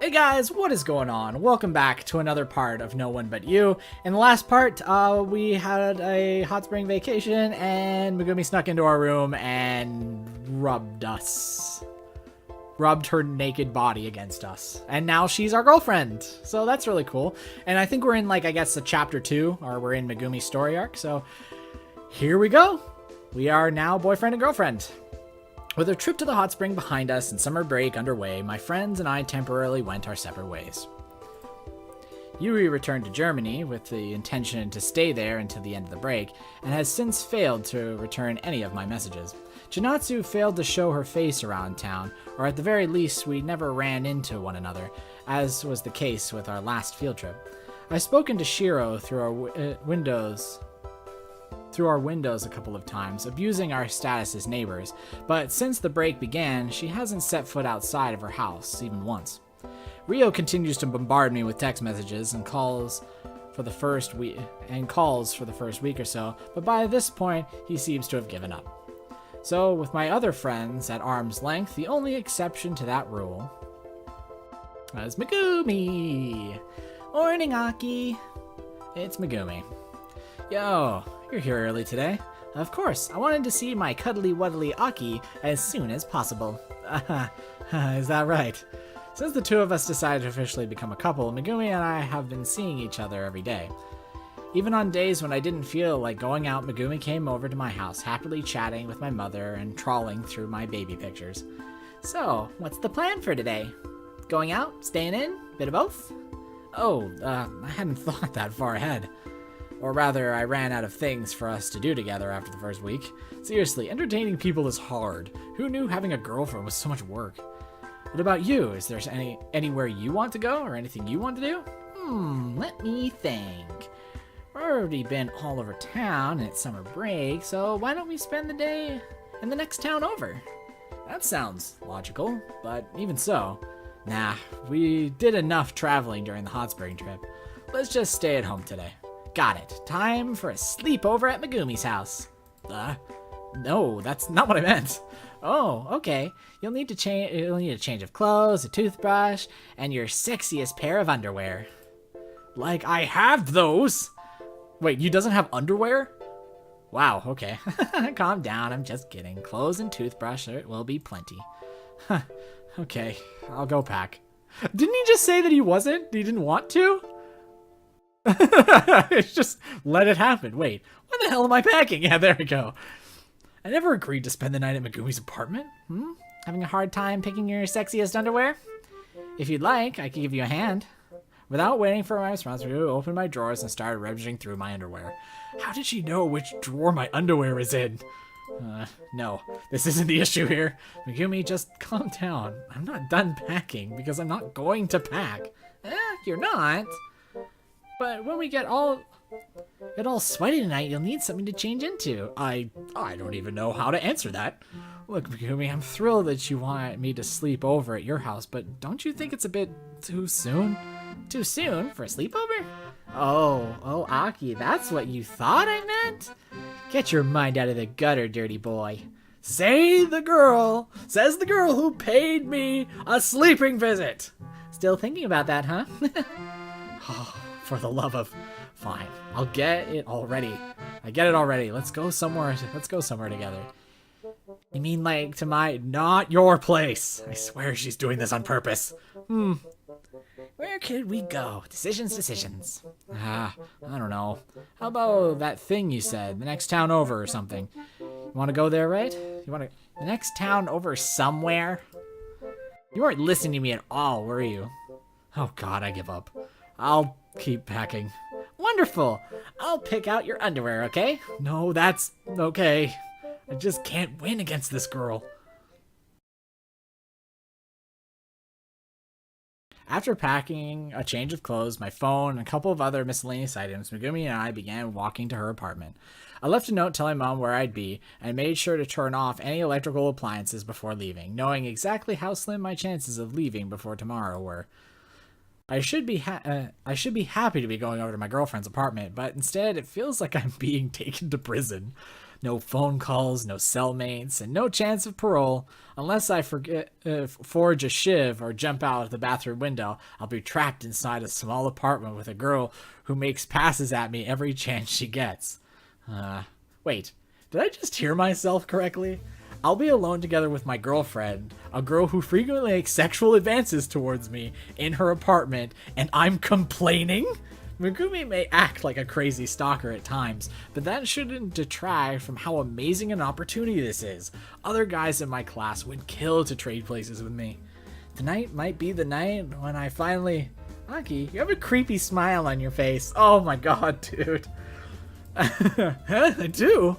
Hey guys, what is going on? Welcome back to another part of No One But You. In the last part, we had a hot spring vacation and Megumi snuck into our room and rubbed us. Rubbed her naked body against us. And now she's our girlfriend. So that's really cool. And I think we're in, like, I guess, the chapter 2, or we're in Megumi's story arc. So here we go. We are now boyfriend and girlfriend. With a trip to the hot spring behind us and summer break underway, my friends and I temporarily went our separate ways. Yuri returned to Germany with the intention to stay there until the end of the break, and has since failed to return any of my messages. Chinatsu failed to show her face around town, or at the very least we never ran into one another, as was the case with our last field trip. I've spoken to Shiro through our windows a couple of times, abusing our status as neighbors, but since the break began, she hasn't set foot outside of her house, even once. Rio continues to bombard me with text messages and calls for the first week or so, but by this point, he seems to have given up. So, with my other friends at arm's length, the only exception to that rule is Megumi. Morning, Aki. It's Megumi. Yo, you're here early today. Of course, I wanted to see my cuddly-wuddly Aki as soon as possible. Is that right? Since the two of us decided to officially become a couple, Megumi and I have been seeing each other every day. Even on days when I didn't feel like going out, Megumi came over to my house, happily chatting with my mother and trawling through my baby pictures. So, what's the plan for today? Going out? Staying in? Bit of both? Oh, I hadn't thought that far ahead. Or rather, I ran out of things for us to do together after the first week. Seriously, entertaining people is hard. Who knew having a girlfriend was so much work? What about you? Is there anywhere you want to go or anything you want to do? Let me think. We've already been all over town and it's summer break, so why don't we spend the day in the next town over? That sounds logical, but even so, nah, we did enough traveling during the hot spring trip. Let's just stay at home today. Got it. Time for a sleepover at Megumi's house. No, that's not what I meant. Oh, okay. You'll need a change of clothes, a toothbrush, and your sexiest pair of underwear. Like I have those. Wait, you doesn't have underwear? Wow, okay. Calm down, I'm just kidding. Clothes and toothbrush, there will be plenty. Okay, I'll go pack. Didn't he just say that he didn't want to? It's just let it happen. Wait, what the hell am I packing? Yeah, there we go. I never agreed to spend the night at Megumi's apartment. Having a hard time picking your sexiest underwear? If you'd like, I could give you a hand. Without waiting for my response, I opened my drawers and started rummaging through my underwear. How did she know which drawer my underwear is in? No, this isn't the issue here. Megumi, just calm down. I'm not done packing because I'm not going to pack. You're not? But when we get all sweaty tonight, you'll need something to change into. I don't even know how to answer that. Look, Megumi, I'm thrilled that you want me to sleep over at your house, but don't you think it's a bit too soon? Too soon for a sleepover? Oh, Aki, that's what you thought I meant? Get your mind out of the gutter, dirty boy. Says the girl who paid me a sleeping visit. Still thinking about that, huh? Oh, for the love of... Fine, I'll get it already. I get it already. Let's go somewhere together. You mean like to my... Not your place. I swear she's doing this on purpose. Where could we go? Decisions. I don't know. How about that thing you said? The next town over or something. You want to go there, right? The next town over somewhere? You weren't listening to me at all, were you? Oh god, I give up. I'll keep packing. Wonderful! I'll pick out your underwear, okay? No, that's okay. I just can't win against this girl. After packing a change of clothes, my phone, and a couple of other miscellaneous items, Megumi and I began walking to her apartment. I left a note telling Mom where I'd be, and made sure to turn off any electrical appliances before leaving, knowing exactly how slim my chances of leaving before tomorrow were. I should be happy to be going over to my girlfriend's apartment, but instead it feels like I'm being taken to prison. No phone calls, no cellmates, and no chance of parole. Unless I forge a shiv or jump out of the bathroom window, I'll be trapped inside a small apartment with a girl who makes passes at me every chance she gets. Wait, did I just hear myself correctly? I'll be alone together with my girlfriend, a girl who frequently makes sexual advances towards me in her apartment, and I'm complaining? Megumi may act like a crazy stalker at times, but that shouldn't detract from how amazing an opportunity this is. Other guys in my class would kill to trade places with me. Tonight might be the night when I finally... Aki, you have a creepy smile on your face. Oh my god, dude. I do?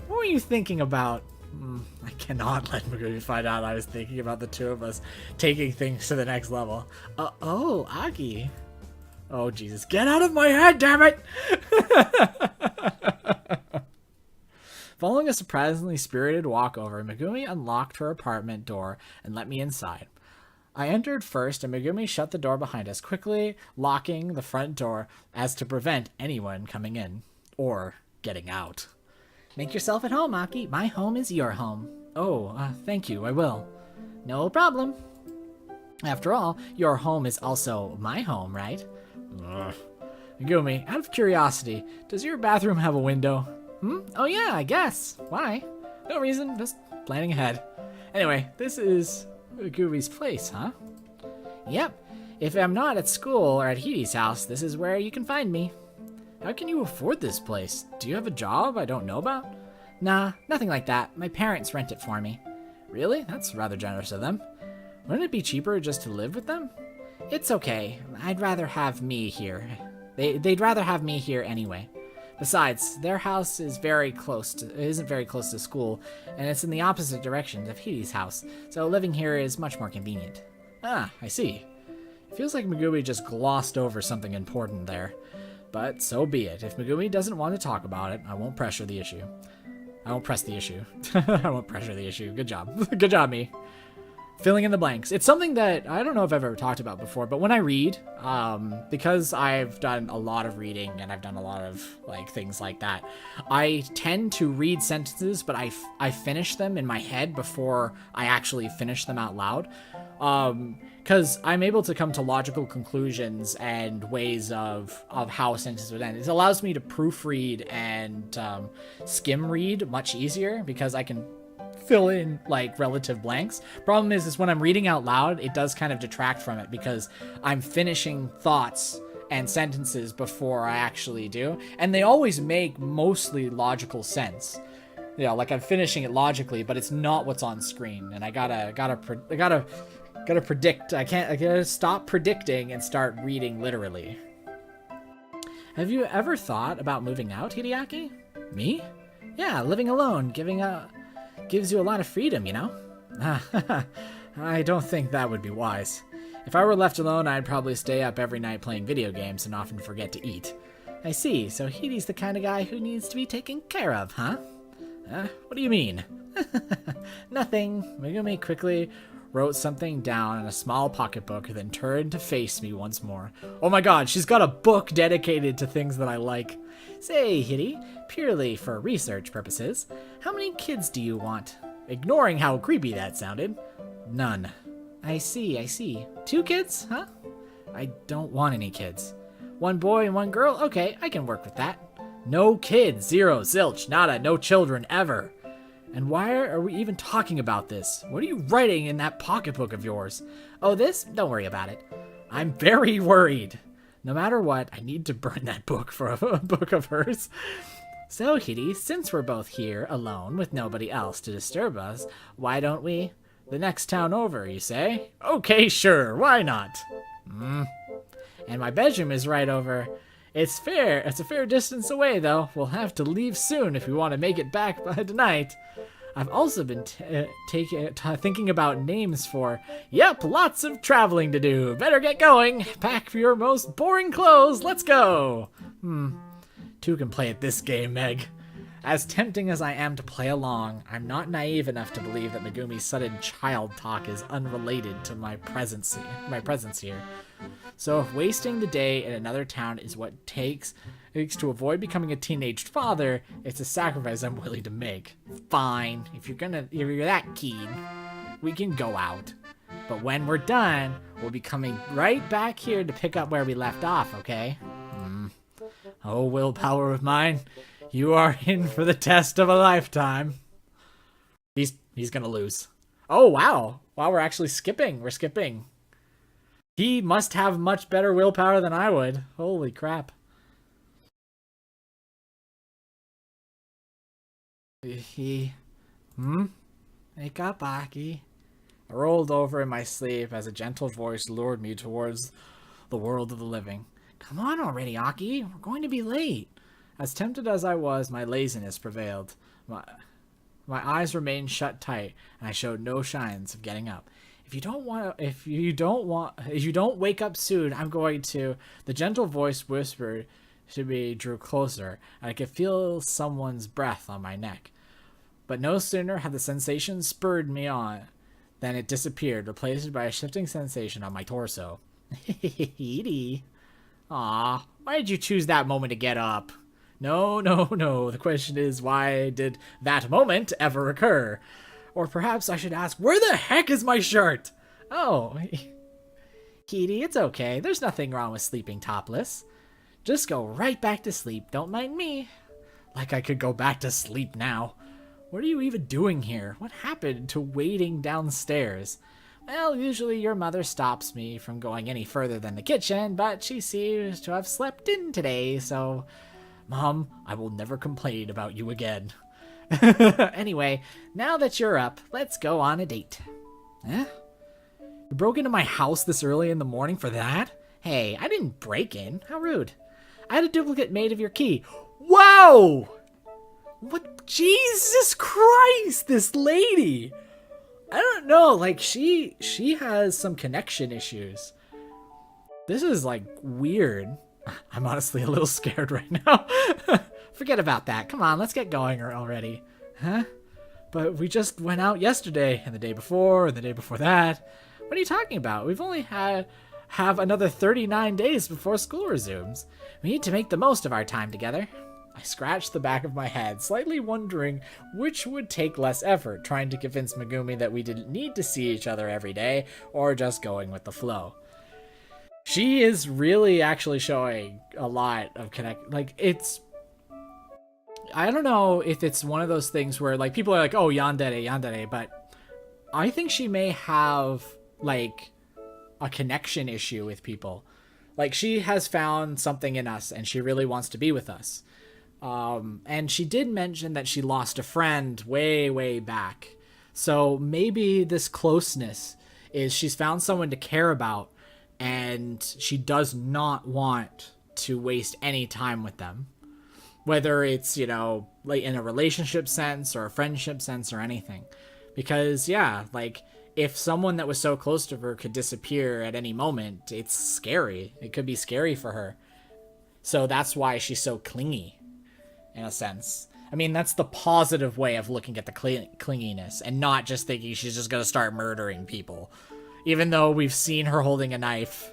What were you thinking about? I cannot let Megumi find out I was thinking about the two of us taking things to the next level. Oh, Aki. Oh, Jesus. Get out of my head, damn it! Following a surprisingly spirited walkover, Megumi unlocked her apartment door and let me inside. I entered first, and Megumi shut the door behind us, quickly locking the front door as to prevent anyone coming in or getting out. Make yourself at home, Aki. My home is your home. Oh, thank you. I will. No problem. After all, your home is also my home, right? Megumi, out of curiosity, does your bathroom have a window? Oh yeah, I guess. Why? No reason, just planning ahead. Anyway, this is Megumi's place, huh? Yep. If I'm not at school or at Hide's house, this is where you can find me. How can you afford this place? Do you have a job I don't know about? Nah, nothing like that. My parents rent it for me. Really? That's rather generous of them. Wouldn't it be cheaper just to live with them? It's okay. I'd rather have me here. They'd rather have me here anyway. Besides, their house is isn't very close to school, and it's in the opposite direction of Hide's house, so living here is much more convenient. Ah, I see. It feels like Megumi just glossed over something important there. But so be it. If Megumi doesn't want to talk about it, I won't pressure the issue. I won't press the issue. I won't pressure the issue. Good job. Good job, me. Filling in the blanks. It's something that I don't know if I've ever talked about before, but when I read, because I've done a lot of reading and I've done a lot of things like that, I tend to read sentences, but I finish them in my head before I actually finish them out loud. Because I'm able to come to logical conclusions and ways of how a sentence would end. It allows me to proofread and skim read much easier because I can fill in relative blanks. Problem is when I'm reading out loud, it does kind of detract from it because I'm finishing thoughts and sentences before I actually do, and they always make mostly logical sense. You know, I'm finishing it logically, but it's not what's on screen, and I gotta predict. I gotta stop predicting and start reading literally. Have you ever thought about moving out, Hideaki? Me? Yeah, living alone, gives you a lot of freedom, you know? I don't think that would be wise. If I were left alone, I'd probably stay up every night playing video games and often forget to eat. I see, so Hide's the kind of guy who needs to be taken care of, huh? What do you mean? Nothing. Megumi quickly wrote something down in a small pocketbook, then turned to face me once more. Oh my god, she's got a book dedicated to things that I like. Say, Hide, purely for research purposes, how many kids do you want? Ignoring how creepy that sounded. None. I see. 2 kids, huh? I don't want any kids. 1 boy and 1 girl? Okay, I can work with that. No kids, 0, zilch, nada, no children, ever. And why are we even talking about this? What are you writing in that pocketbook of yours? Oh, this? Don't worry about it. I'm very worried. No matter what, I need to burn that book for a book of hers. So, Hide, since we're both here alone with nobody else to disturb us, why don't we? The next town over, you say? Okay, sure, why not? And my bedroom is right over. It's a fair distance away, though. We'll have to leave soon if we want to make it back by tonight. I've also been thinking about names for... Yep, lots of traveling to do. Better get going. Pack for your most boring clothes. Let's go. 2 can play at this game, Meg. As tempting as I am to play along, I'm not naive enough to believe that Megumi's sudden child talk is unrelated to my presence here. So if wasting the day in another town is what it takes to avoid becoming a teenaged father, it's a sacrifice I'm willing to make. Fine, if you're that keen, we can go out. But when we're done, we'll be coming right back here to pick up where we left off, okay? Oh, willpower of mine, you are in for the test of a lifetime. He's gonna lose. Oh, wow. Wow, we're actually skipping. We're skipping. He must have much better willpower than I would. Holy crap. Wake up, Aki. I rolled over in my sleep as a gentle voice lured me towards the world of the living. Come on already, Aki. We're going to be late. As tempted as I was, my laziness prevailed. My eyes remained shut tight, and I showed no signs of getting up. If you don't wake up soon, I'm going to. The gentle voice whispered to me, drew closer, and I could feel someone's breath on my neck. But no sooner had the sensation spurred me on than it disappeared, replaced by a shifting sensation on my torso. Edie. Aw, why did you choose that moment to get up? No. The question is, why did that moment ever occur? Or perhaps I should ask, where the heck is my shirt? Oh, Edie, it's okay. There's nothing wrong with sleeping topless. Just go right back to sleep. Don't mind me. Like I could go back to sleep now. What are you even doing here? What happened to waiting downstairs? Well, usually your mother stops me from going any further than the kitchen, but she seems to have slept in today, so... Mom, I will never complain about you again. Anyway, now that you're up, let's go on a date. Huh? You broke into my house this early in the morning for that? Hey, I didn't break in. How rude. I had a duplicate made of your key. Wow! What? Jesus Christ, this lady! I don't know, like, she has some connection issues. This is, like, weird. I'm honestly a little scared right now. Forget about that. Come on, let's get going already. Huh? But we just went out yesterday, and the day before, and the day before that. What are you talking about? We've only have another 39 days before school resumes. We need to make the most of our time together. I scratched the back of my head, slightly wondering which would take less effort, trying to convince Megumi that we didn't need to see each other every day, or just going with the flow. She is really actually showing a lot of I don't know if it's one of those things where, like, people are like, oh, yandere, but I think she may have, like, a connection issue with people. Like, she has found something in us, and she really wants to be with us. And she did mention that she lost a friend way back. So maybe this closeness is she's found someone to care about, and she does not want to waste any time with them. Whether it's, you know, like in a relationship sense or a friendship sense or anything. Because, yeah, like, if someone that was so close to her could disappear at any moment, it's scary. It could be scary for her. So that's why she's so clingy, in a sense. I mean, that's the positive way of looking at the clinginess, and not just thinking she's just gonna start murdering people. Even though we've seen her holding a knife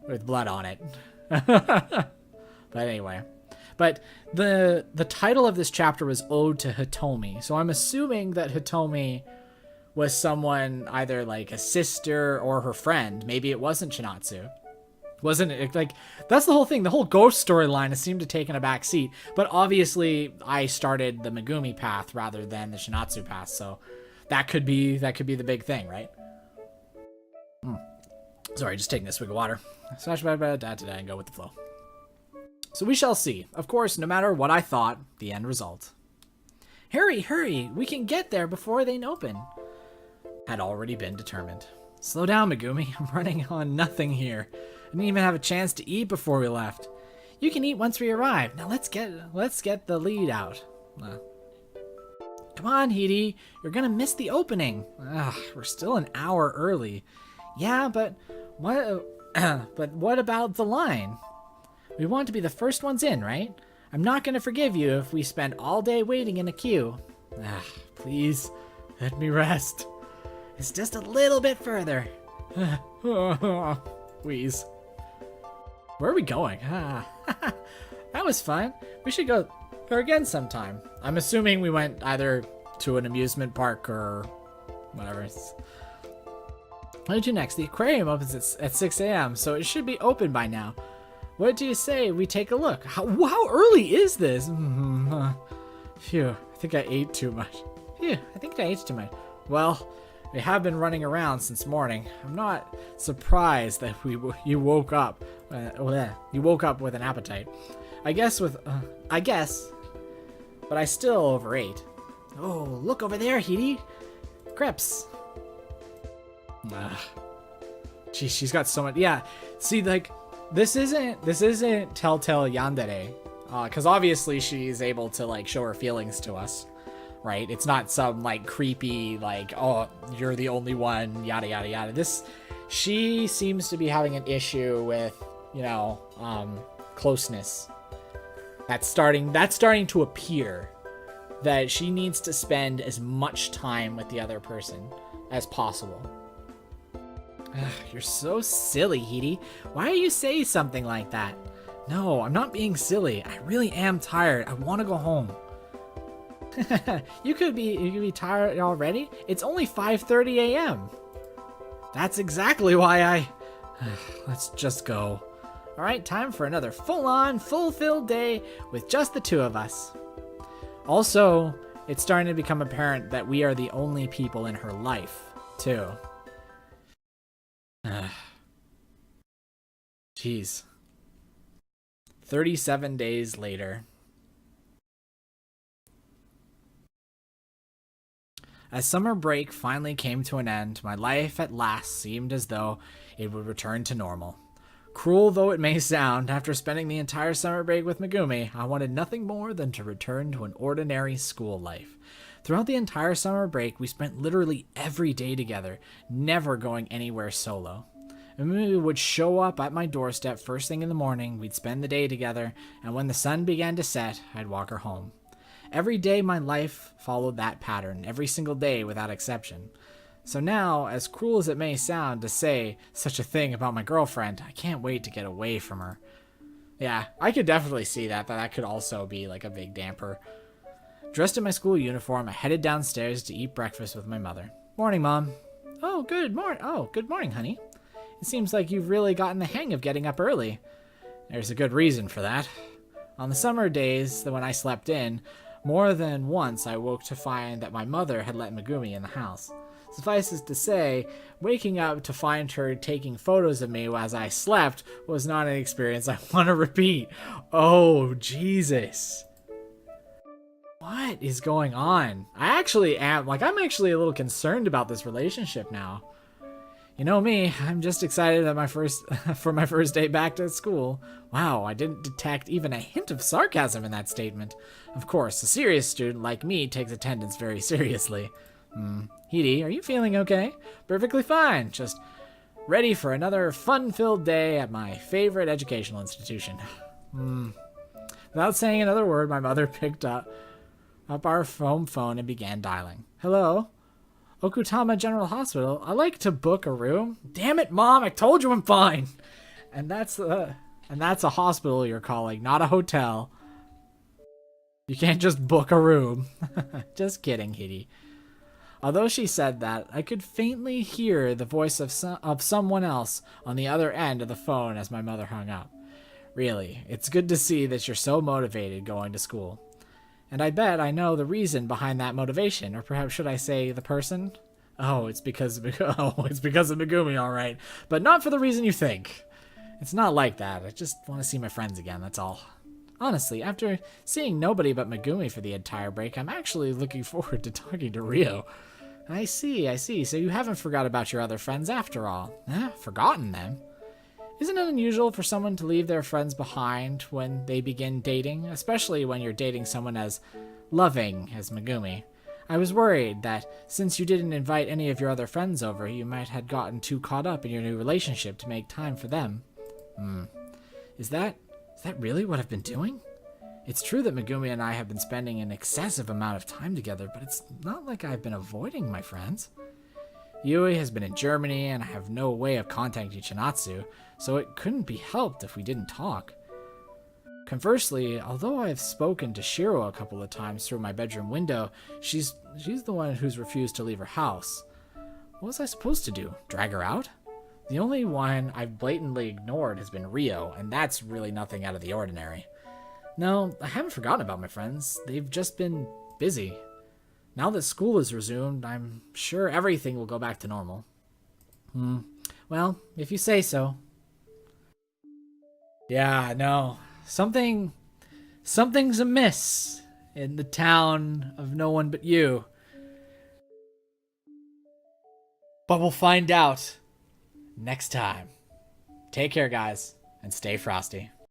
with blood on it. But anyway. But the title of this chapter was Ode to Hitomi. So I'm assuming that Hitomi was someone, either like a sister or her friend. Maybe it wasn't Shinatsu. Wasn't it? Like, that's the whole thing. The whole ghost storyline has seemed to take in a back seat. But obviously, I started the Megumi path rather than the Shinatsu path. So that could be the big thing, right? Sorry, just taking this swig of water. Smash and go with the flow. So we shall see. Of course, no matter what I thought, the end result. Hurry, we can get there before they open. Had already been determined. Slow down, Megumi. I'm running on nothing here. I didn't even have a chance to eat before we left. You can eat once we arrive. Now let's get the lead out. Come on, Hidi. You're gonna miss the opening. We're still an hour early. Yeah, but what about the line? We want to be the first ones in, right? I'm not going to forgive you if we spend all day waiting in a queue. Ah, please, let me rest. It's just a little bit further. Wheeze. Where are we going? That was fun. We should go again sometime. I'm assuming we went either to an amusement park or whatever. What did you next? The aquarium opens at 6 a.m., so it should be open by now. What do you say we take a look? How early is this? Phew, I think I ate too much. Well, we have been running around since morning. I'm not surprised that you woke up. You woke up with an appetite. I guess, but I still overate. Oh, look over there, Hidi. Crepes. Geez, she's got so much. Yeah, see, like, this isn't Telltale Yandere, because obviously she's able to like show her feelings to us, right? It's not some like creepy like, oh, you're the only one, yada yada yada. She seems to be having an issue with, you know, closeness. That's starting to appear, that she needs to spend as much time with the other person as possible. You're so silly, Hidi. Why do you say something like that? No, I'm not being silly. I really am tired. I want to go home. You could be tired already. It's only 5:30 a.m. That's exactly why Let's just go. All right, time for another full-on, fulfilled day with just the two of us. Also, it's starting to become apparent that we are the only people in her life, too. Jeez. 37 days later. As summer break finally came to an end, my life at last seemed as though it would return to normal. Cruel though it may sound, after spending the entire summer break with Megumi, I wanted nothing more than to return to an ordinary school life. Throughout the entire summer break, we spent literally every day together, never going anywhere solo. Megumi would show up at my doorstep first thing in the morning, we'd spend the day together, and when the sun began to set, I'd walk her home. Every day my life followed that pattern, every single day without exception. So now, as cruel as it may sound to say such a thing about my girlfriend, I can't wait to get away from her. Yeah, I could definitely see that could also be like a big damper. Dressed in my school uniform, I headed downstairs to eat breakfast with my mother. Morning, Mom. Oh, good morning, honey. It seems like you've really gotten the hang of getting up early. There's a good reason for that. On the summer days when I slept in, more than once I woke to find that my mother had let Megumi in the house. Suffice it to say, waking up to find her taking photos of me as I slept was not an experience I want to repeat. Oh, Jesus. What is going on? I'm actually a little concerned about this relationship now. You know me, I'm just excited that for my first day back to school. Wow, I didn't detect even a hint of sarcasm in that statement. Of course, a serious student like me takes attendance very seriously. Hidi, are you feeling okay? Perfectly fine, just ready for another fun-filled day at my favorite educational institution. Without saying another word, my mother picked up our home phone and began dialing. Hello? Okutama General Hospital. I'd like to book a room. Damn it, Mom! I told you I'm fine. And that's a hospital you're calling, not a hotel. You can't just book a room. Just kidding, Hidi. Although she said that, I could faintly hear the voice of someone else on the other end of the phone as my mother hung up. Really, it's good to see that you're so motivated going to school. And I bet I know the reason behind that motivation, or perhaps should I say the person? Oh, it's because of Megumi, all right. But not for the reason you think. It's not like that. I just want to see my friends again, that's all. Honestly, after seeing nobody but Megumi for the entire break, I'm actually looking forward to talking to Rio. I see. So you haven't forgot about your other friends after all. Forgotten them? Isn't it unusual for someone to leave their friends behind when they begin dating, especially when you're dating someone as loving as Megumi? I was worried that since you didn't invite any of your other friends over, you might have gotten too caught up in your new relationship to make time for them. Is that really what I've been doing? It's true that Megumi and I have been spending an excessive amount of time together, but it's not like I've been avoiding my friends. Yui has been in Germany, and I have no way of contacting Chinatsu, so it couldn't be helped if we didn't talk. Conversely, although I have spoken to Shiro a couple of times through my bedroom window, she's the one who's refused to leave her house. What was I supposed to do? Drag her out? The only one I've blatantly ignored has been Rio, and that's really nothing out of the ordinary. No, I haven't forgotten about my friends. They've just been busy. Now that school is resumed, I'm sure everything will go back to normal. Well, if you say so. Yeah, no. Something's amiss in the town of no one but you. But we'll find out next time. Take care, guys, and stay frosty.